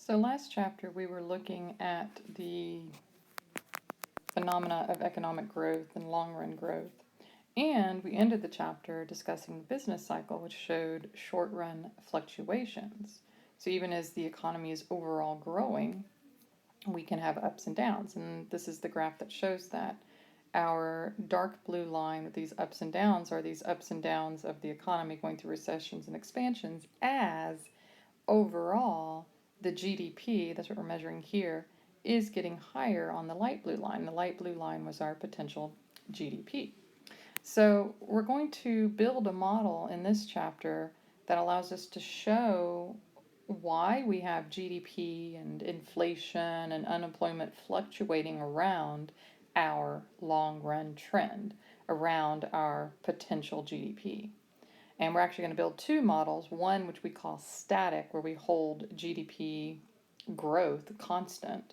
So last chapter we were looking at the phenomena of economic growth and long-run growth. And we ended the chapter discussing the business cycle, which showed short-run fluctuations. So even as the economy is overall growing, we can have ups and downs. And this is the graph that shows that. Our dark blue line with these ups and downs are these ups and downs of the economy going through recessions and expansions as overall the GDP, that's what we're measuring here, is getting higher on the light blue line. The light blue line was our potential GDP. So we're going to build a model in this chapter that allows us to show why we have GDP and inflation and unemployment fluctuating around our long run trend, around our potential GDP. And we're actually going to build two models, one which we call static, where we hold GDP growth constant,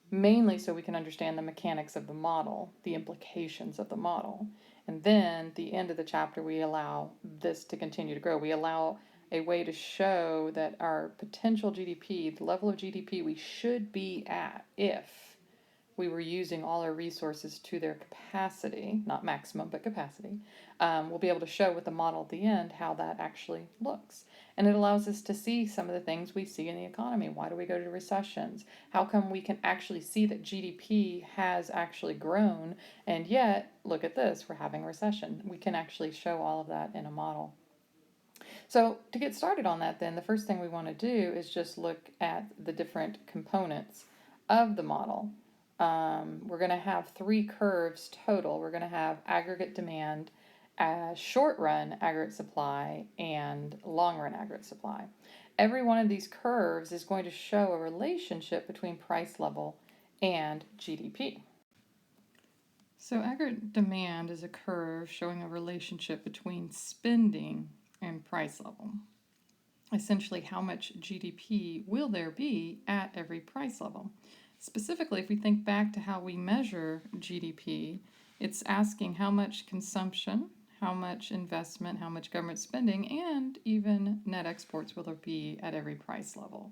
mainly so we can understand the mechanics of the model, the implications of the model. And then at the end of the chapter, we allow this to continue to grow. We allow a way to show that our potential GDP, the level of GDP we should be at if we were using all our resources to their capacity, not maximum, but capacity, we'll be able to show with the model at the end how that actually looks. And it allows us to see some of the things we see in the economy. Why do we go to recessions? How come we can actually see that GDP has actually grown, and yet, look at this, we're having a recession? We can actually show all of that in a model. So to get started on that then, the first thing we want to do is just look at the different components of the model. We're going to have three curves total. We're going to have aggregate demand, short run aggregate supply, and long run aggregate supply. Every one of these curves is going to show a relationship between price level and GDP. So aggregate demand is a curve showing a relationship between spending and price level. Essentially, how much GDP will there be at every price level? Specifically, if we think back to how we measure GDP, it's asking how much consumption, how much investment, how much government spending, and even net exports will there be at every price level.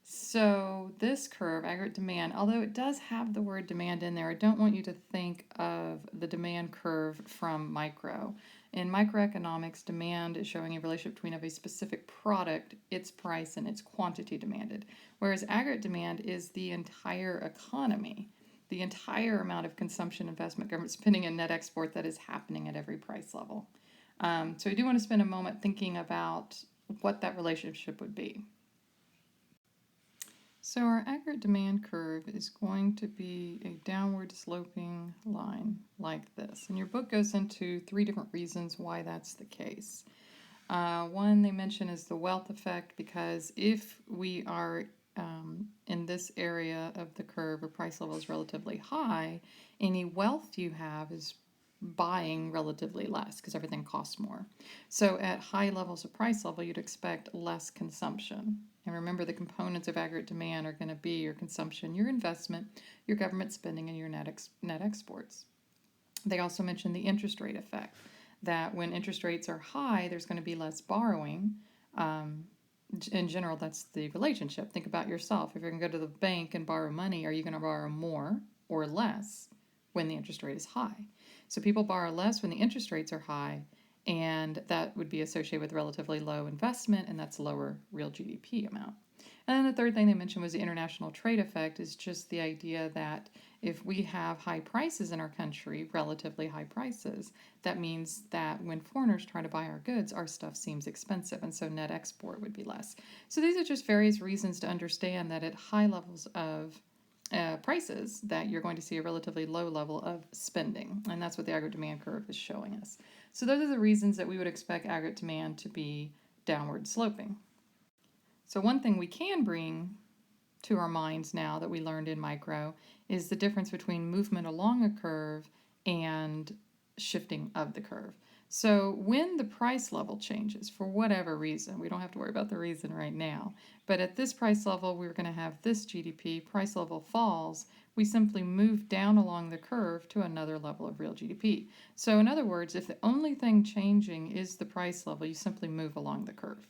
So this curve, aggregate demand, although it does have the word demand in there, I don't want you to think of the demand curve from micro. In microeconomics, demand is showing a relationship between a specific product, its price, and its quantity demanded. Whereas aggregate demand is the entire economy, the entire amount of consumption, investment, government spending, and net export that is happening at every price level. So I do want to spend a moment thinking about what that relationship would be. So our aggregate demand curve is going to be a downward sloping line like this. And your book goes into three different reasons why that's the case. One they mention is the wealth effect, because if we are in this area of the curve where price level is relatively high, any wealth you have is buying relatively less because everything costs more. So at high levels of price level, you'd expect less consumption. And remember, the components of aggregate demand are going to be your consumption, your investment, your government spending, and your net exports. They also mention the interest rate effect, that when interest rates are high, there's going to be less borrowing. In general, that's the relationship. Think about yourself. If you're going to go to the bank and borrow money, are you going to borrow more or less when the interest rate is high? So people borrow less when the interest rates are high, and that would be associated with relatively low investment, and that's lower real GDP amount. And then the third thing they mentioned was the international trade effect, is just the idea that if we have high prices in our country, relatively high prices, that means that when foreigners try to buy our goods, our stuff seems expensive, and so net export would be less. So these are just various reasons to understand that at high levels of prices that you're going to see a relatively low level of spending, and that's what the aggregate demand curve is showing us. So those are the reasons that we would expect aggregate demand to be downward sloping. So one thing we can bring to our minds now that we learned in micro is the difference between movement along a curve and shifting of the curve. So when the price level changes, for whatever reason, we don't have to worry about the reason right now, but at this price level, we're going to have this GDP, price level falls, we simply move down along the curve to another level of real GDP. So in other words, if the only thing changing is the price level, you simply move along the curve.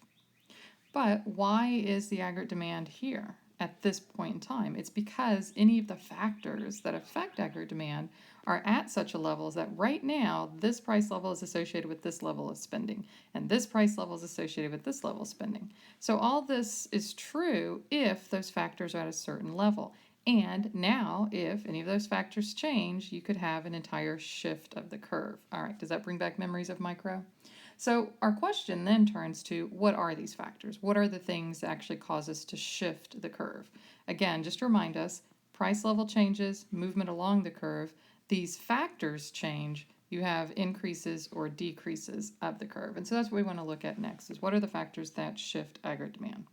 But why is the aggregate demand here at this point in time? It's because any of the factors that affect aggregate demand are at such a level that right now this price level is associated with this level of spending, and this price level is associated with this level of spending. So all this is true if those factors are at a certain level. And now, if any of those factors change, you could have an entire shift of the curve. All right, does that bring back memories of micro? So our question then turns to, what are these factors? What are the things that actually cause us to shift the curve? Again, just to remind us, price level changes, movement along the curve. These factors change, you have increases or decreases of the curve. And so that's what we want to look at next, is what are the factors that shift aggregate demand?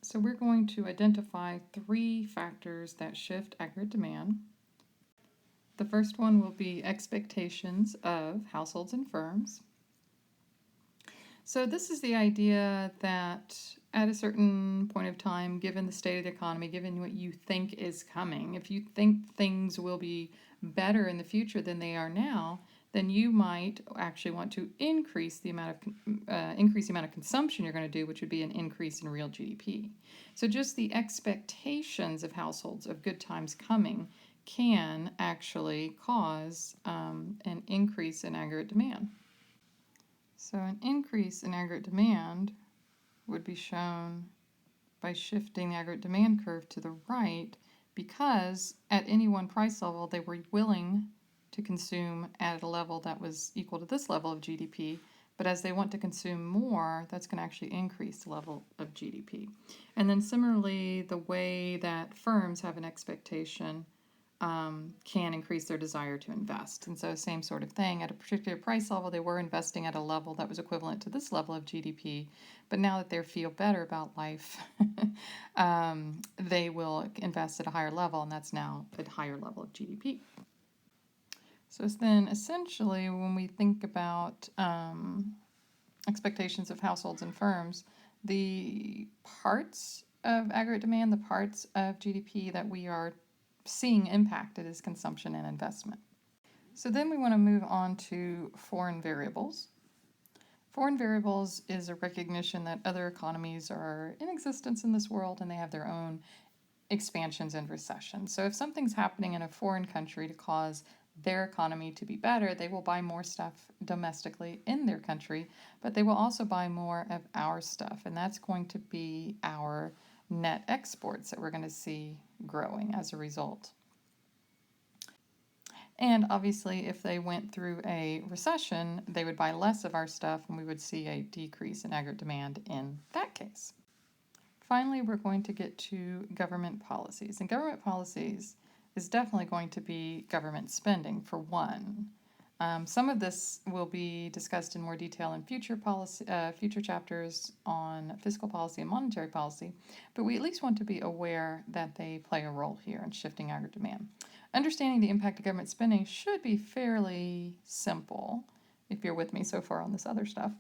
So we're going to identify 3 factors that shift aggregate demand. The first one will be expectations of households and firms. So this is the idea that at a certain point of time, given the state of the economy, given what you think is coming, if you think things will be better in the future than they are now, then you might actually want to increase the amount of consumption you're going to do, which would be an increase in real GDP. So just the expectations of households of good times coming can actually cause an increase in aggregate demand. So an increase in aggregate demand would be shown by shifting the aggregate demand curve to the right, because at any one price level they were willing to consume at a level that was equal to this level of GDP, but as they want to consume more, that's going to actually increase the level of GDP. And then similarly, the way that firms have an expectation can increase their desire to invest. And so same sort of thing, at a particular price level, they were investing at a level that was equivalent to this level of GDP, but now that they feel better about life, they will invest at a higher level, and that's now a higher level of GDP. So then essentially, when we think about expectations of households and firms, the parts of aggregate demand, the parts of GDP that we are seeing impacted is consumption and investment. So then we want to move on to foreign variables. Foreign variables is a recognition that other economies are in existence in this world and they have their own expansions and recessions. So if something's happening in a foreign country to cause their economy to be better, they will buy more stuff domestically in their country, but they will also buy more of our stuff, and that's going to be our net exports that we're going to see growing as a result. And obviously, if they went through a recession, they would buy less of our stuff, and we would see a decrease in aggregate demand in that case. Finally, we're going to get to government policies. And government policies is definitely going to be government spending, for one. Some of this will be discussed in more detail in future chapters on fiscal policy and monetary policy, but we at least want to be aware that they play a role here in shifting aggregate demand. Understanding the impact of government spending should be fairly simple, if you're with me so far on this other stuff,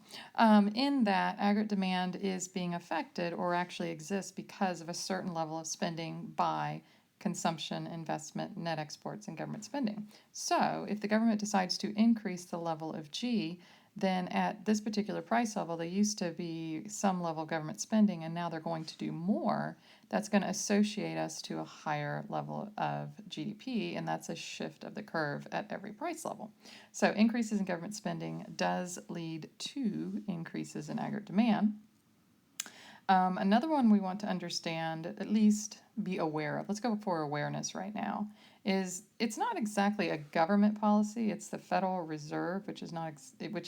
in that aggregate demand is being affected or actually exists because of a certain level of spending by consumption, investment, net exports, and government spending. So if the government decides to increase the level of G, then at this particular price level, there used to be some level of government spending, and now they're going to do more. That's going to associate us to a higher level of GDP, and that's a shift of the curve at every price level. So increases in government spending does lead to increases in aggregate demand. Another one we want to understand, at least be aware of, let's go for awareness right now, is it's not exactly a government policy, it's the Federal Reserve, which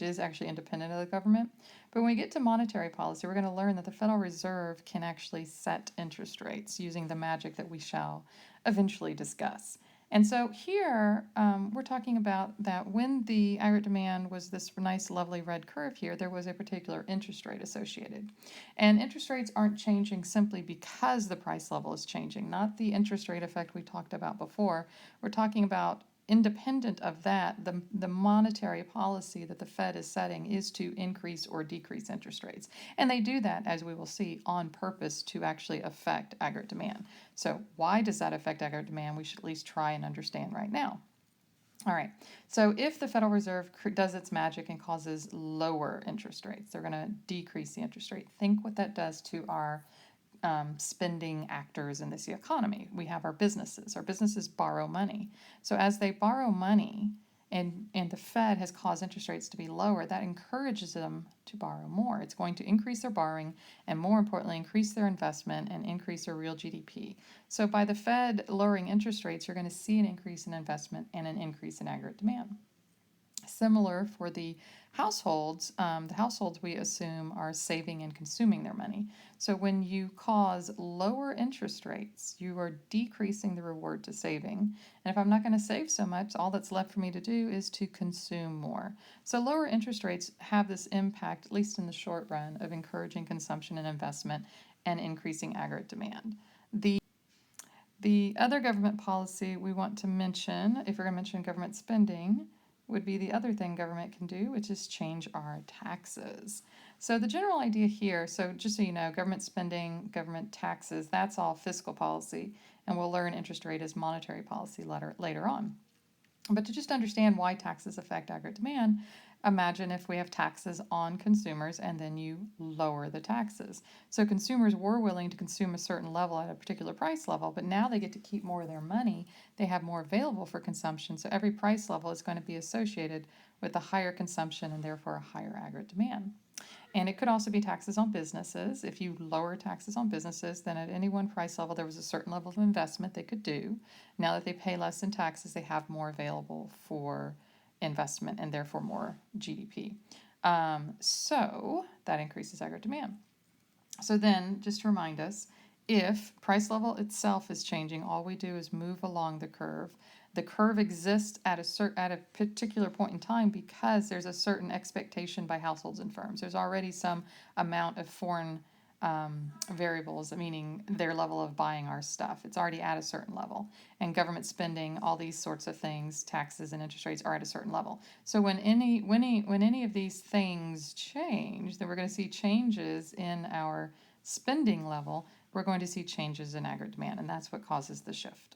is actually independent of the government. But when we get to monetary policy, we're going to learn that the Federal Reserve can actually set interest rates using the magic that we shall eventually discuss. And so here, we're talking about that when the aggregate demand was this nice, lovely red curve here, there was a particular interest rate associated. And interest rates aren't changing simply because the price level is changing, not the interest rate effect we talked about before. We're talking about, independent of that, the monetary policy that the Fed is setting is to increase or decrease interest rates. And they do that, as we will see, on purpose to actually affect aggregate demand. So why does that affect aggregate demand? We should at least try and understand right now. All right. So if the Federal Reserve does its magic and causes lower interest rates, they're going to decrease the interest rate. Think what that does to our spending actors in this economy. We have our businesses. Our businesses borrow money. So as they borrow money, and the Fed has caused interest rates to be lower, that encourages them to borrow more. It's going to increase their borrowing and, more importantly, increase their investment and increase their real GDP. So by the Fed lowering interest rates, you're going to see an increase in investment and an increase in aggregate demand. Similar for the households, we assume are saving and consuming their money. So when you cause lower interest rates, you are decreasing the reward to saving. And if I'm not going to save so much, all that's left for me to do is to consume more. So lower interest rates have this impact, at least in the short run, of encouraging consumption and investment and increasing aggregate demand. The other government policy we want to mention, if we're going to mention government spending, would be the other thing government can do, which is change our taxes. So the general idea here, so just so you know, government spending, government taxes, that's all fiscal policy, and we'll learn interest rate as monetary policy later on. But to just understand why taxes affect aggregate demand, imagine if we have taxes on consumers and then you lower the taxes. So consumers were willing to consume a certain level at a particular price level, but now they get to keep more of their money. They have more available for consumption. So every price level is going to be associated with a higher consumption and therefore a higher aggregate demand. And it could also be taxes on businesses. If you lower taxes on businesses, then at any one price level, there was a certain level of investment they could do. Now that they pay less in taxes, they have more available for investment and therefore more GDP. So that increases aggregate demand. So then, just to remind us, if price level itself is changing, all we do is move along the curve. The curve exists at a particular point in time because there's a certain expectation by households and firms. There's already some amount of foreign variables, meaning their level of buying our stuff. It's already at a certain level. And government spending, all these sorts of things, taxes and interest rates are at a certain level. So when any of these things change, then we're going to see changes in our spending level. We're going to see changes in aggregate demand, and that's what causes the shift.